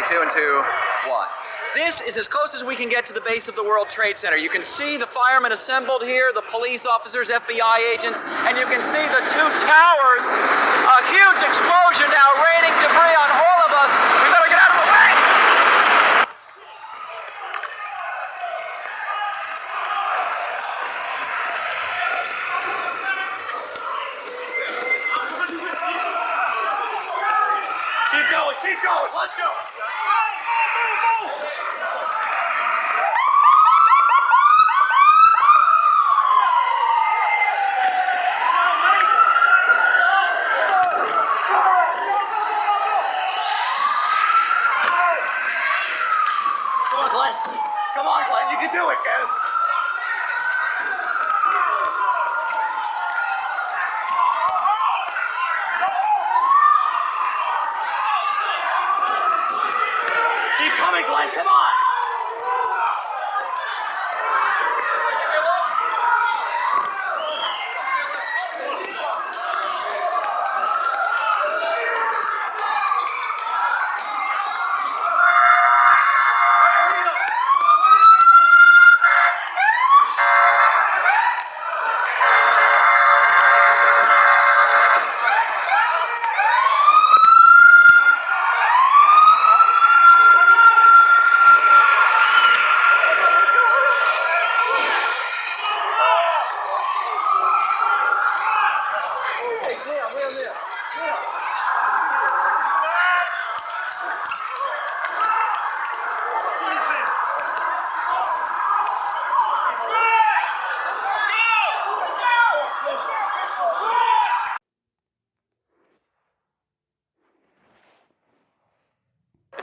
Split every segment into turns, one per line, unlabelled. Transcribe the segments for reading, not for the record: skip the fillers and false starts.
2 and 2, 1. This is as close as we can get to the base of the World Trade Center. You can see the firemen assembled here, the police officers, FBI agents, and you can see the two towers. A huge explosion now raining debris on all of us. We better get out of the way!
Keep going, let's go! Come on, Glenn, you can do it, Kev. Keep coming, Glenn, come on.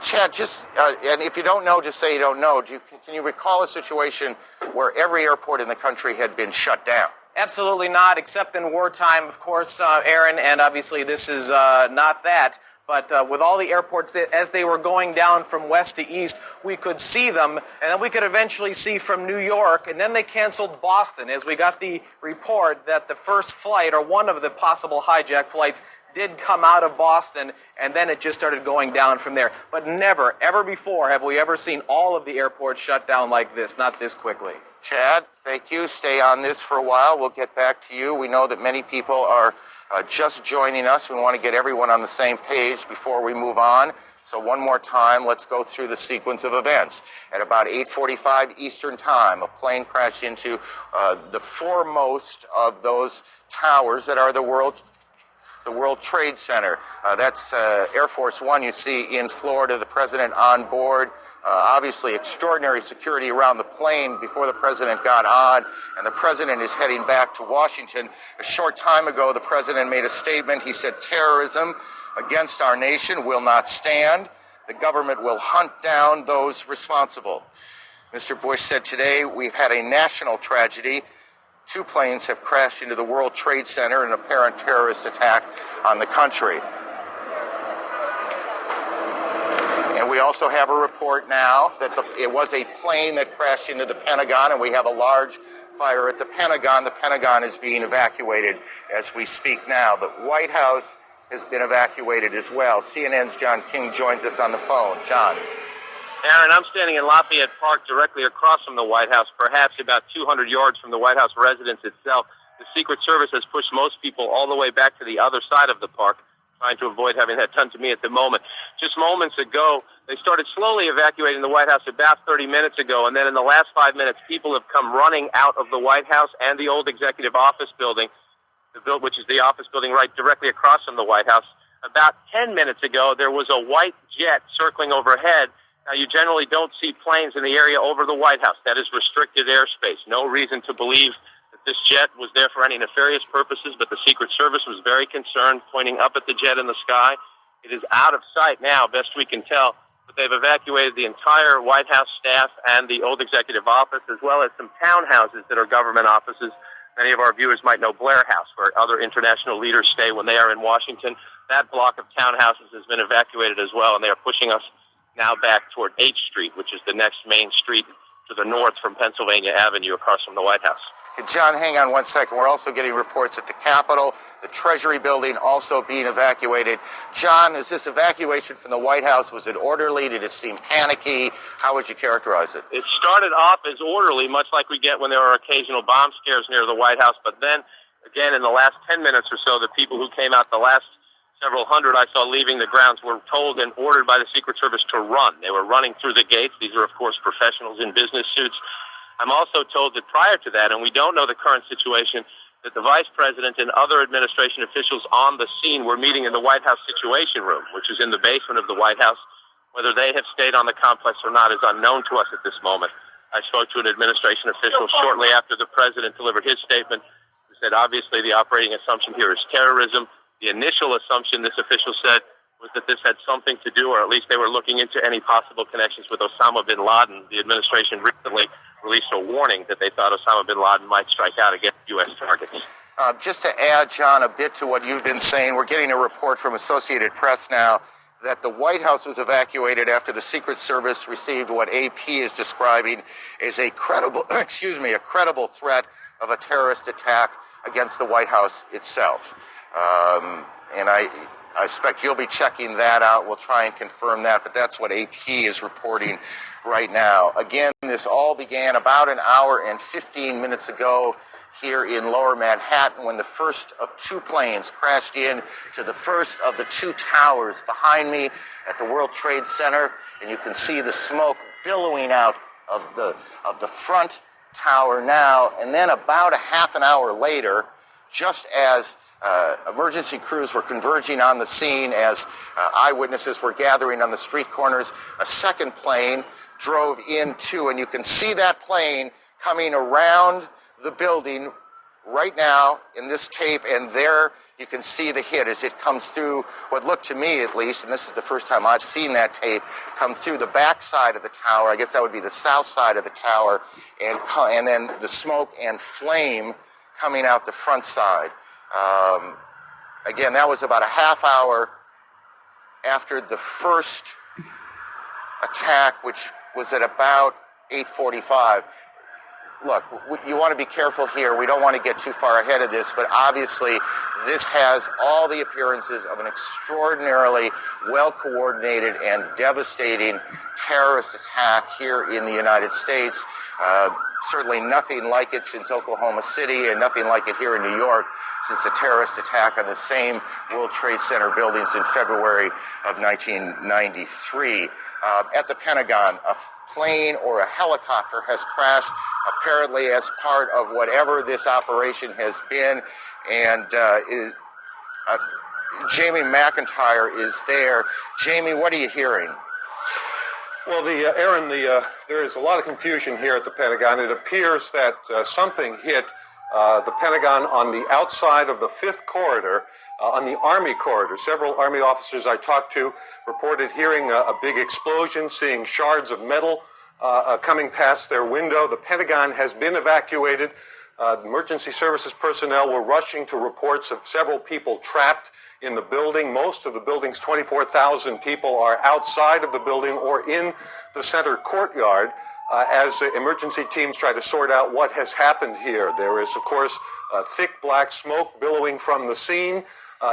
Chad, and if you don't know, just say you don't know. Can you recall a situation where every airport in the country had been shut down?
Absolutely not, except in wartime, of course, Aaron, and obviously this is not that. But with all the airports, as they were going down from west to east, we could see them, and then we could eventually see from New York, and then they canceled Boston, as we got the report that the first flight, or one of the possible hijack flights, did come out of Boston, and then it just started going down from there. But never, ever before have we ever seen all of the airports shut down like this, not this quickly.
Chad, thank you. Stay on this for a while. We'll get back to you. We know that many people are just joining us. We want to get everyone on the same page before we move on. So one more time, let's go through the sequence of events. At about 8:45 Eastern Time, a plane crashed into the foremost of those towers that are the World Trade Center. That's Air Force One you see in Florida, the president on board. Obviously, extraordinary security around the plane before the president got on, and the president is heading back to Washington. A short time ago, the president made a statement. He said, "Terrorism against our nation will not stand. The government will hunt down those responsible." Mr. Bush said today, "We've had a national tragedy. 2 planes have crashed into the World Trade Center in an apparent terrorist attack on the country." And we also have a report now that it was a plane that crashed into the Pentagon, and we have a large fire at the Pentagon. The Pentagon is being evacuated as we speak now. The White House has been evacuated as well. CNN's John King joins us on the phone. John.
Aaron, I'm standing in Lafayette Park directly across from the White House, perhaps about 200 yards from the White House residence itself. The Secret Service has pushed most people all the way back to the other side of the park, trying to avoid having that done to me at the moment. Just moments ago, they started slowly evacuating the White House about 30 minutes ago, and then in the last 5 minutes, people have come running out of the White House and the old Executive Office building, which is the office building right directly across from the White House. About 10 minutes ago, there was a white jet circling overhead. Now, you generally don't see planes in the area over the White House. That is restricted airspace. No reason to believe that this jet was there for any nefarious purposes, but the Secret Service was very concerned, pointing up at the jet in the sky. It is out of sight now, best we can tell, but they've evacuated the entire White House staff and the old Executive Office, as well as some townhouses that are government offices. Many of our viewers might know Blair House, where other international leaders stay when they are in Washington. That block of townhouses has been evacuated as well, and they are pushing us now back toward H Street, which is the next main street to the north from Pennsylvania Avenue across from the White House.
John, hang on one second. We're also getting reports at the Capitol, the Treasury building also being evacuated. John, is this evacuation from the White House, was it orderly? Did it seem panicky? How would you characterize it?
It started off as orderly, much like we get when there are occasional bomb scares near the White House. But then, again, in the last 10 minutes or so, the people who came out, the last several hundred I saw leaving the grounds, were told and ordered by the Secret Service to run. They were running through the gates. These are, of course, professionals in business suits. I'm also told that prior to that, and we don't know the current situation, that the Vice President and other administration officials on the scene were meeting in the White House Situation Room, which is in the basement of the White House. Whether they have stayed on the complex or not is unknown to us at this moment. I spoke to an administration official shortly after the President delivered his statement, who said obviously the operating assumption here is terrorism. The initial assumption, this official said, was that this had something to do, or at least they were looking into any possible connections with Osama bin Laden. The administration recently released a warning that they thought Osama bin Laden might strike out against U.S. targets.
Just to add, John, a bit to what you've been saying, we're getting a report from Associated Press now that the White House was evacuated after the Secret Service received what AP is describing as a credible, a credible threat of a terrorist attack against the White House itself. And I expect you'll be checking that out. We'll try and confirm that, but that's what AP is reporting right now. Again, this all began about an hour and 15 minutes ago here in Lower Manhattan when the first of two planes crashed in to the first of the two towers behind me at the World Trade Center, and you can see the smoke billowing out of the front tower now. And then about a half an hour later, just as emergency crews were converging on the scene, as eyewitnesses were gathering on the street corners, a second plane drove in too, and you can see that plane coming around the building right now in this tape, and there you can see the hit as it comes through what looked to me, at least, and this is the first time I've seen that tape, come through the back side of the tower. I guess that would be the south side of the tower, and then the smoke and flame coming out the front side. Again, that was about a half hour after the first attack, which was at about 8:45. Look, you want to be careful here. We don't want to get too far ahead of this, but obviously this has all the appearances of an extraordinarily well-coordinated and devastating terrorist attack here in the United States. Certainly nothing like it since Oklahoma City, and nothing like it here in New York since the terrorist attack on the same World Trade Center buildings in February of 1993. At the Pentagon, a plane or a helicopter has crashed, apparently as part of whatever this operation has been, and Jamie McIntyre is there. Jamie, what are you hearing?
Well, Aaron, there is a lot of confusion here at the Pentagon. It appears that something hit the Pentagon on the outside of the 5th corridor, on the Army corridor. Several Army officers I talked to reported hearing a big explosion, seeing shards of metal coming past their window. The Pentagon has been evacuated. Emergency services personnel were rushing to reports of several people trapped in the building. Most of the building's 24,000 people are outside of the building or in the center courtyard as emergency teams try to sort out what has happened here. There is, of course, thick black smoke billowing from the scene.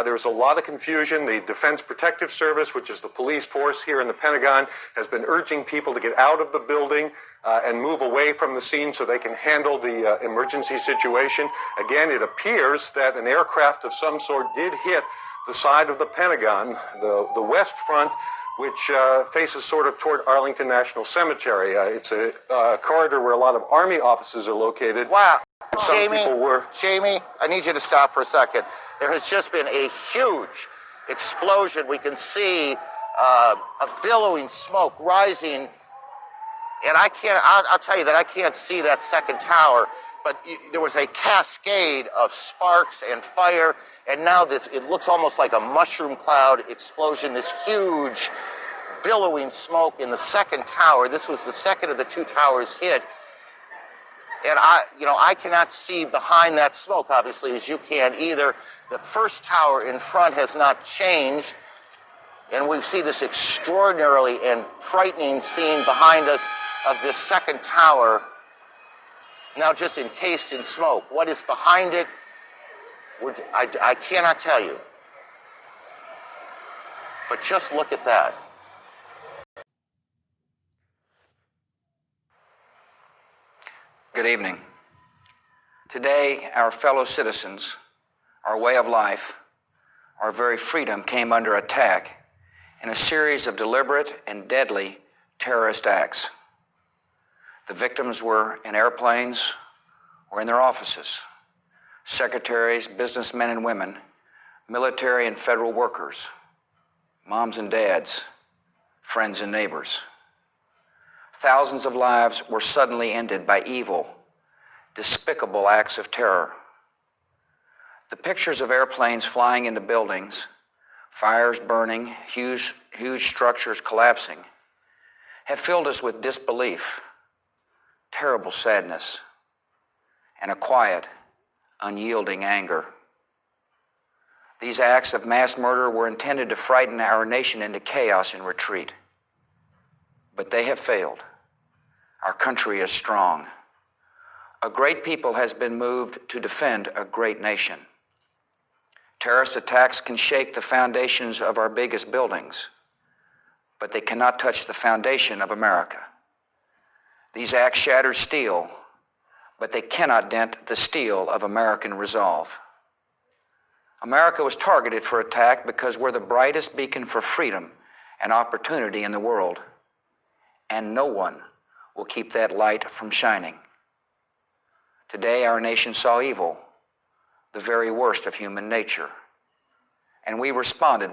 There's a lot of confusion. The Defense Protective Service, which is the police force here in the Pentagon, has been urging people to get out of the building and move away from the scene so they can handle the emergency situation. Again, it appears that an aircraft of some sort did hit the side of the Pentagon, the west front, which faces sort of toward Arlington National Cemetery. It's a corridor where a lot of Army offices are located.
Wow.
Jamie,
Jamie, I need you to stop for a second. There has just been a huge explosion. We can see a billowing smoke rising, and I'll tell you that I can't see that second tower, but there was a cascade of sparks and fire, and now it looks almost like a mushroom cloud explosion, this huge billowing smoke in the second tower. This was the second of the two towers hit. And I cannot see behind that smoke, obviously, as you can either. The first tower in front has not changed, and we see this extraordinarily and frightening scene behind us of this second tower. now just encased in smoke. What is behind it, I cannot tell you. But just look at that.
Good evening. Today, our fellow citizens, our way of life, our very freedom came under attack in a series of deliberate and deadly terrorist acts. The victims were in airplanes or in their offices, secretaries, businessmen and women, military and federal workers, moms and dads, friends and neighbors. Thousands of lives were suddenly ended by evil, despicable acts of terror. The pictures of airplanes flying into buildings, fires burning, huge structures collapsing, have filled us with disbelief, terrible sadness, and a quiet, unyielding anger. These acts of mass murder were intended to frighten our nation into chaos and retreat. But they have failed. Our country is strong. A great people has been moved to defend a great nation. Terrorist attacks can shake the foundations of our biggest buildings, but they cannot touch the foundation of America. These acts shattered steel, but they cannot dent the steel of American resolve. America was targeted for attack because we're the brightest beacon for freedom and opportunity in the world, and no one will keep that light from shining. Today, our nation saw evil, the very worst of human nature, and we responded